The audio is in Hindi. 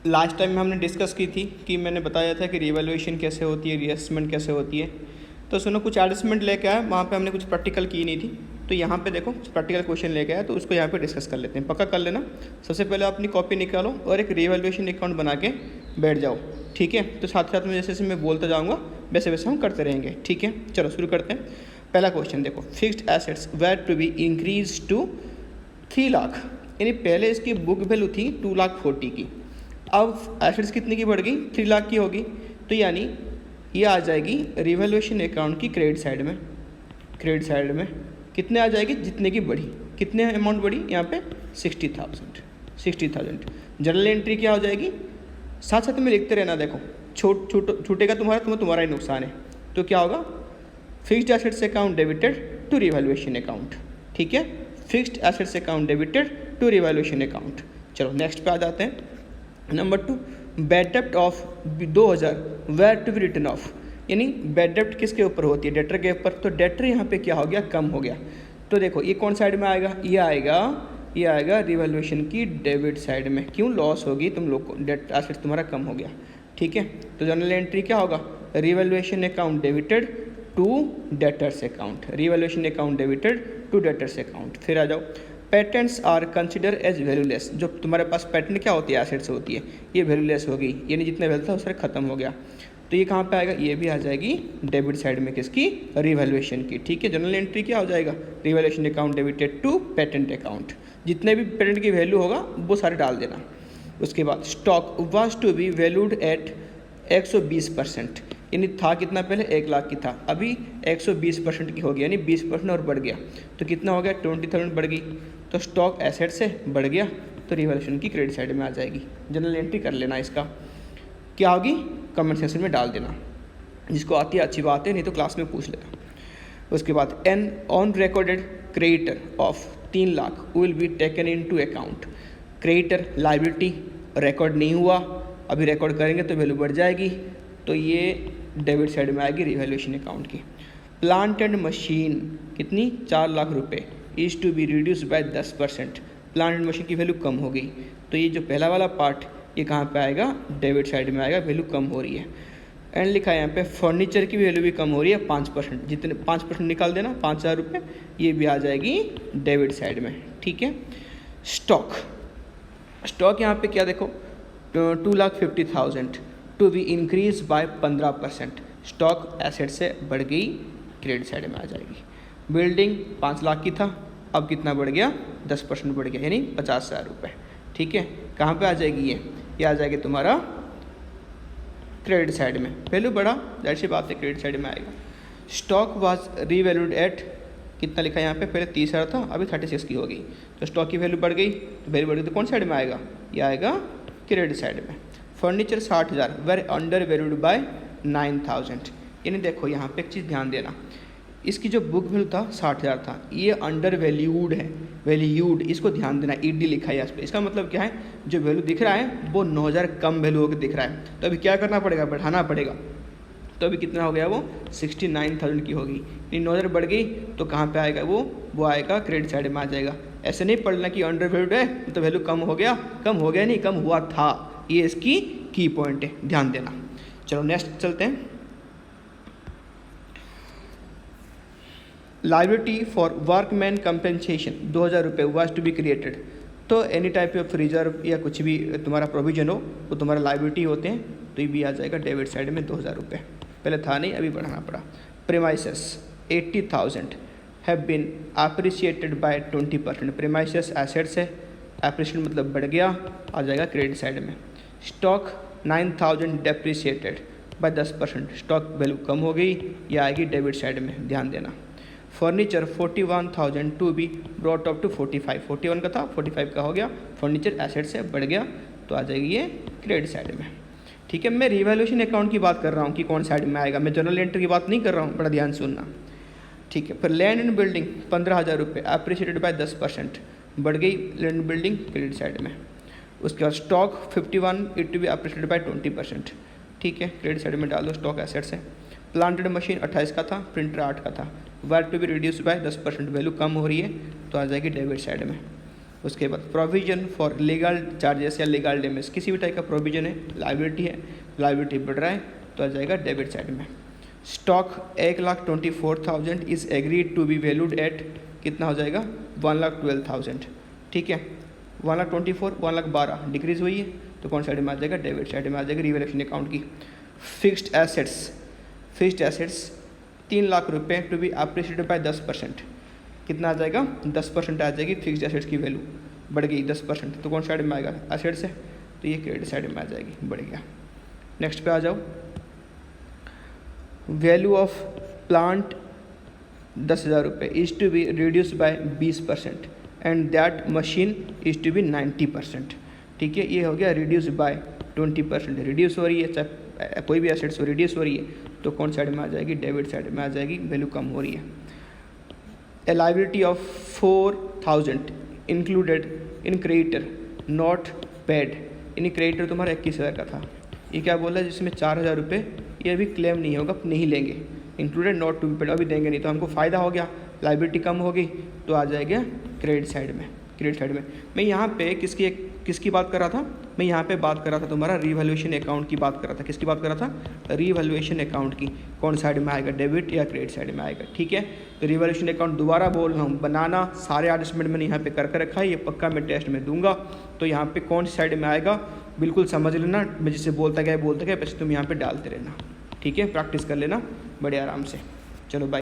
लास्ट टाइम में हमने डिस्कस की थी कि मैंने बताया था कि रिवैल्यूएशन कैसे होती है, रीअसेसमेंट कैसे होती है। तो सुनो, कुछ एडजस्टमेंट लेके आया, वहाँ पे हमने कुछ प्रैक्टिकल की नहीं थी, तो यहाँ पे देखो कुछ प्रैक्टिकल क्वेश्चन लेके आया, तो उसको यहाँ पे डिस्कस कर लेते हैं। पक्का कर लेना। सबसे पहले अपनी कॉपी निकालो और एक रिवैल्यूएशन अकाउंट बना के बैठ जाओ, ठीक है। तो साथ साथ में जैसे जैसे मैं बोलता जाऊँगा वैसे वैसे हम करते रहेंगे, ठीक है। चलो शुरू करते हैं। पहला क्वेश्चन देखो, fixed assets were to be increase to 3 lakh, यानी पहले इसकी बुक वैल्यू थी 2,40,000 की, अब एसेट्स कितने की बढ़ गई, 3 लाख की होगी। तो यानी ये आ जाएगी रिवैल्यूएशन अकाउंट की क्रेडिट साइड में। क्रेडिट साइड में कितने आ जाएगी, जितने की बढ़ी, कितने अमाउंट बढ़ी यहाँ पे 60,000। जनरल एंट्री क्या हो जाएगी, साथ साथ में लिखते रहना। देखो छूटेगा तुम्हारा ही नुकसान है। तो क्या होगा, fixed assets account debited to revaluation account, ठीक है। Fixed assets account debited to revaluation account. चलो नेक्स्ट पे आ जाते हैं। नंबर 2, बैड डेप्ट of 2,000 were to be written off, यानी बैड डेप्ट किसके ऊपर होती है, डेटर के ऊपर। तो डेटर यहाँ पे क्या हो गया, कम हो गया। तो देखो ये कौन साइड में आएगा, ये आएगा रिवैल्यूएशन की डेबिट साइड में। क्यों, लॉस होगी तुम लोग को, डेट एसेट तुम्हारा कम हो गया, ठीक है। तो जनरल एंट्री क्या होगा, revaluation account debited to debtors account, revaluation account debited to debtors account. फिर आ जाओ, patents are consider as valueless, जो तुम्हारे पास पेटेंट क्या होती है, एसेट्स होती है, ये वैल्यूलेस होगी, यानी जितना वैल्यू था उससे ख़त्म हो गया। तो ये कहाँ पे आएगा, ये भी आ जाएगी डेबिट साइड में, किसकी, रिवैल्यूएशन की, ठीक है। जनरल एंट्री क्या हो जाएगा, revaluation account debited to patent account, जितने भी पेटेंट की वैल्यू होगा वो सारे डाल देना। उसके बाद stock was to be valued at 120%, यानी था कितना, पहले 1 लाख की था, अभी 120% की हो गया, यानी 20% और बढ़ गया। तो कितना हो गया, 20,000 बढ़ गई। तो स्टॉक एसेट से बढ़ गया, तो रिवैल्यूएशन की क्रेडिट साइड में आ जाएगी। जनरल एंट्री कर लेना, इसका क्या होगी कमेंट सेक्शन में डाल देना, जिसको आती है अच्छी बात है, नहीं तो क्लास में पूछ लेना। उसके बाद an unrecorded creditor of 3 lakh will be taken into account. Creditor liability record नहीं हुआ, अभी रिकॉर्ड करेंगे तो वैल्यू बढ़ जाएगी, तो ये डेबिट साइड में आएगी रिवैल्यूएशन अकाउंट की। प्लांट एंड मशीन कितनी, 4 लाख रुपए, is to be reduce by 10%, plant and machine की वैल्यू कम हो गई। तो ये जो पहला वाला पार्ट ये कहाँ पे आएगा, डेबिट साइड में आएगा, वैल्यू कम हो रही है। एंड लिखा है यहाँ पे फर्नीचर की वैल्यू भी कम हो रही है 5%, जितने 5% निकाल देना, 5,000 रुपये, ये भी आ जाएगी डेबिट साइड में, ठीक है। स्टॉक यहाँ पे क्या देखो, 2,50,000 to be increase by 15%, stock asset से बढ़ गई, क्रेडिट साइड में आ जाएगी। बिल्डिंग 5 लाख की था, अब कितना बढ़ गया, 10% बढ़ गया, यानी 50,000 रुपये, ठीक है। कहाँ पे आ जाएगी ये आ जाएगी तुम्हारा क्रेडिट साइड में, वैल्यू बढ़ा, जाहिर सी बात है क्रेडिट साइड में आएगा। स्टॉक वाज रीवैल्यूड एट, कितना लिखा है यहाँ पे, पहले 30,000 था, अभी 36 की हो गई, तो स्टॉक की वैल्यू बढ़ गई, तो वैल्यू बढ़ गई तो कौन साइड में आएगा, ये आएगा क्रेडिट साइड में। Furniture 60,000 were undervalued by 9,000, यानी देखो यहाँ पे एक चीज़ ध्यान देना, इसकी जो बुक वैल्यू था 60,000 था, ये अंडर वैल्यूड है, वैल्यूड, इसको ध्यान देना, ईडी लिखा है इस पर। इसका मतलब क्या है, जो वैल्यू दिख रहा है वो 9,000 कम वैल्यू होकर दिख रहा है, तो अभी क्या करना पड़ेगा, बढ़ाना पड़ेगा। तो अभी कितना हो गया, वो 69,000 की होगी, यानी 9,000 बढ़ गई, तो कहाँ पे आएगा वो आएगा क्रेडिट साइड में आ जाएगा। ऐसे नहीं पढ़ना कि अंडर वैल्यूड है तो वैल्यू कम हो गया नहीं, कम हुआ था, ये इसकी की पॉइंट है, ध्यान देना। चलो नेक्स्ट चलते हैं। लाइबिलिटी फॉर वर्कमैन कंपेंसेशन 2,000 रुपये वाज टू बी क्रिएटेड। तो एनी टाइप ऑफ रिजर्व या कुछ भी तुम्हारा प्रोविजन हो वो तुम्हारा लाइबिलिटी होते हैं, तो ये भी आ जाएगा डेबिट साइड में 2,000 रुपये, पहले था नहीं अभी बढ़ाना पड़ा। Premises 80,000 have been appreciated by 20%, premises assets है, अप्रिशिएट मतलब बढ़ गया, आ जाएगा क्रेडिट साइड में। Stock 9,000 depreciated by 10%, stock value कम हो गई, यह आएगी डेबिट साइड में, ध्यान देना। Furniture 41,000 to be brought up to 45, 41 का था 45 का हो गया, फर्नीचर एसेट से बढ़ गया, तो आ जाएगी ये क्रेडिट साइड में, ठीक है। मैं रिवैल्यूएशन अकाउंट की बात कर रहा हूँ कि कौन साइड में आएगा, मैं जनरल एंट्री की बात नहीं कर रहा हूँ, बड़ा ध्यान सुनना, ठीक है। फिर लैंड एंड बिल्डिंग 15,000 रुपये अप्रिशिएटेड बाय 10%, बढ़ गई लैंड बिल्डिंग क्रेडिट साइड में। उसके बाद stock 51 it to be appreciated by 20%, ठीक है, क्रेडिट साइड में डाल दो, स्टॉक एसेट्स है। प्लांटेड मशीन 28 का था, प्रिंटर 8 का था, were to be reduce by 10%, value कम हो रही है, तो आ जाएगी डेबिट साइड में। उसके बाद प्रोविजन फॉर लीगल चार्जेस या लीगल डैमेज, किसी भी टाइप का प्रोविजन है, लाइबिलिटी है, लाइबिलिटी बढ़ रहा है तो आ जाएगा डेबिट साइड में। Stock 1,24,000 is agreed to be valued at, कितना हो जाएगा 1,12,000, ठीक है। 1,24,000 1,12,000 डिक्रीज़ हुई है तो कौन साइड में आ जाएगा, डेबिट साइड में आ जाएगा रिवैल्यूएशन अकाउंट की। फिक्स्ड एसेट्स 3 लाख रुपये टू बी अप्रिशिएटेड बाय 10%, कितना आ जाएगा 10% आ जाएगी फिक्स्ड एसेट्स की वैल्यू, बढ़ गई 10%, तो कौन साइड में आएगा, एसेट्स है तो ये क्रेडिट साइड में आ जाएगी, बढ़ गया। नेक्स्ट पे आ जाओ, वैल्यू ऑफ प्लांट 10,000 रुपये is to be reduce by 20% and that machine is to be 90%, ठीक है। ये हो गया रिड्यूस बाय 20%, रिड्यूस हो रही है, चाहे कोई भी एसेट्स हो रिड्यूस हो रही है तो कौन साइड में आ जाएगी, डेबिट साइड में आ जाएगी, वैल्यू कम हो रही है। A liability of 4,000 included in creditor not paid, यानी क्रेडिटर तुम्हारा 21,000 का था, ये क्या बोला, जिसमें 4,000 रुपये ये अभी क्लेम नहीं होगा, नहीं लेंगे, included not to be paid, अभी देंगे नहीं, तो हमको फ़ायदा हो गया, लाइबिलिटी कम हो गई तो आ जाएगा क्रेडिट साइड में। मैं यहाँ पे किसकी बात कर रहा था, मैं यहाँ पे बात कर रहा था तुम्हारा रिवैल्यूएशन अकाउंट की बात कर रहा था, किसकी बात कर रहा था, रिवैल्यूएशन अकाउंट की, कौन साइड में आएगा, डेबिट या क्रेडिट साइड में आएगा, ठीक है। तो रिवैल्यूएशन अकाउंट दोबारा बोल रहा हूँ, बनाना सारे एडजस्टमेंट मैंने यहाँ पे कर रखा है, ये पक्का मैं टेस्ट में दूंगा, तो यहाँ पे कौन सी साइड में आएगा बिल्कुल समझ लेना, मैं जिससे बोलता गया बस तुम यहाँ पे डालते रहना, ठीक है, प्रैक्टिस कर लेना बड़े आराम से। चलो बाय।